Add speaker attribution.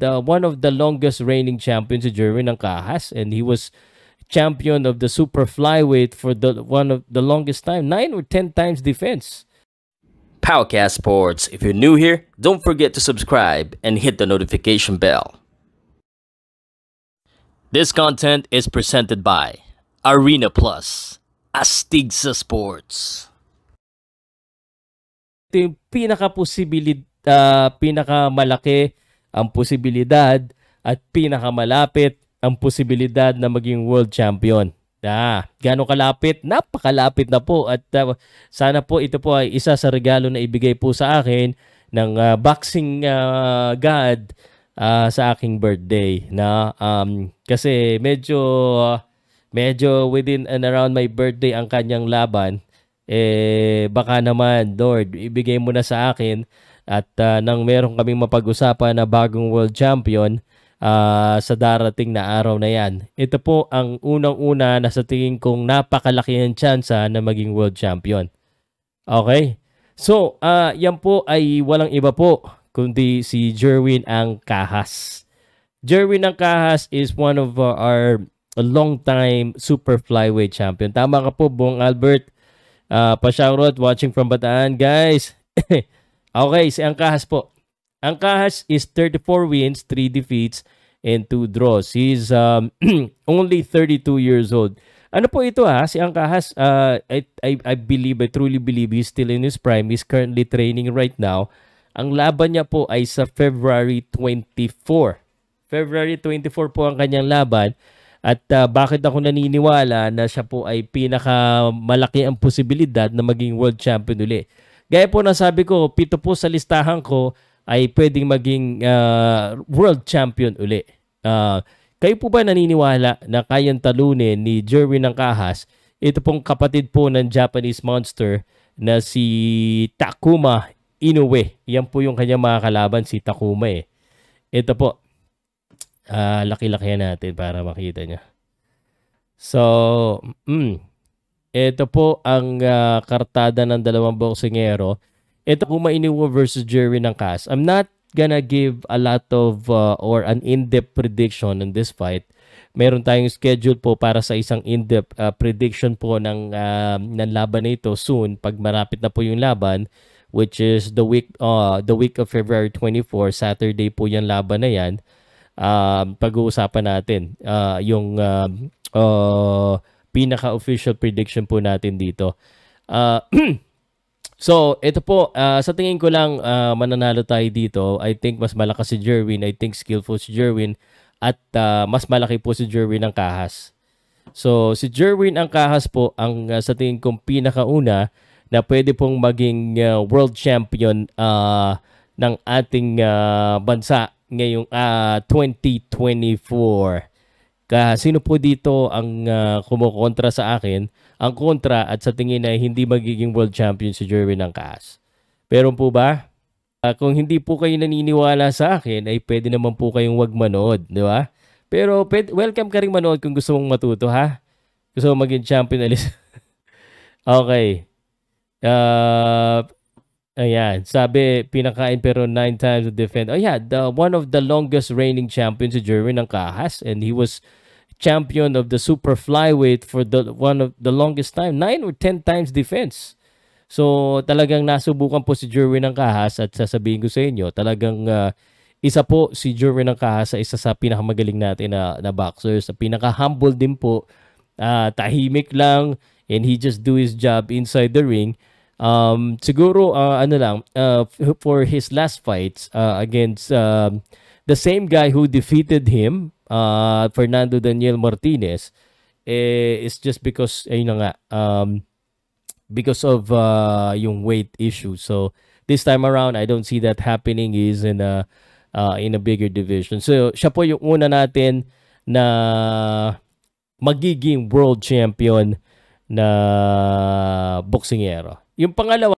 Speaker 1: one of the longest reigning champions si Jerwin Angcahas, and he was champion of the super flyweight for one of the longest time, 9 or 10 times defense.
Speaker 2: Powercast Sports. If you're new here, don't forget to subscribe and hit the notification bell. This content is presented by Arena Plus, Astig sa Sports.
Speaker 1: Ito yung pinakamalaki ang posibilidad at pinakamalapit ang posibilidad na maging world champion. Gaano kalapit? Napakalapit na po, at sana po ito po ay isa sa regalo na ibigay po sa akin ng boxing god sa aking birthday kasi medyo within and around my birthday ang kanyang laban. Baka naman, Lord, ibigay mo na sa akin at nang meron kaming mapag-usapan na bagong world champion sa darating na araw na yan. Ito po ang unang-una na sa tingin kong napakalaki ng tsansa na maging world champion. Okay? So, yan po ay walang iba po kundi si Jerwin Angcahas. Jerwin Angcahas is one of our long-time super flyweight champion. Tama ka po, Bong Albert. Pa-shoutout watching from Bataan, guys. Okay, si Angcahas po. Angcahas is 34 wins, 3 defeats, and 2 draws. He's only 32 years old. Ano po ito si Angcahas, I truly believe he's still in his prime. He's currently training right now. Ang laban niya po ay sa February 24. February 24 po ang kanyang laban. At bakit ako naniniwala na siya po ay pinakamalaki ang posibilidad na maging world champion uli? Gaya po na sabi ko, 7 po sa listahan ko ay pwedeng maging world champion uli. Kayo po ba naniniwala na kayang talunin ni Jerwin Angcahas ito pong kapatid po ng Japanese monster na si Takuma Inoue? Yan po yung kanyang mga kalaban, si Takuma Ito po. Laki-laki natin para makita nyo. So, ito po ang kartada ng dalawang boksingero. Ito Takuma Inoue versus Jerwin Angcahas. I'm not gonna give a lot of or an in-depth prediction on this fight. Meron tayong schedule po para sa isang in-depth prediction po ng laban na ito soon pag marapit na po yung laban, which is the week of February 24, Saturday po yung laban na yan. Pag-uusapan natin yung pinaka-official prediction po natin dito. So, ito po, sa tingin ko lang mananalo tayo dito. I think mas malakas si Jerwin. I think skillful si Jerwin. At mas malaki po si Jerwin Angcahas. So, si Jerwin Angcahas po ang sa tingin kong pinakauna na pwede pong maging world champion ng ating bansa ngayong 2024. Sino po dito ang kumukontra sa akin? Ang kontra at sa tingin ay hindi magiging world champion si Jerwin Angcahas. Pero po ba? Kung hindi po kayo naniniwala sa akin, ay pwede naman po kayong wag manood, di ba? Pero welcome ka rin manood kung gusto mong matuto, ha? Gusto mong maging champion alis. Okay. Ayan, sabi pinakain pero 9 times to defend. Oh yeah, one of the longest reigning champions si Jerwin Angcahas, and he was champion of the super flyweight for one of the longest time, 9 or 10 times defense. So talagang nasubukan po si Jerwin Angcahas, at sasabihin ko sa inyo, talagang isa po si Jerwin Angcahas sa isa sa pinakamagaling natin na boxers. Pinaka-humble din po, tahimik lang, and he just do his job inside the ring. Siguro for his last fights against the same guy who defeated him, Fernando Daniel Martinez, is just because because of yung weight issue. So this time around, I don't see that happening. He's in a bigger division. So siya po yung una natin na magiging world champion na boksingero. Yung pangalawa,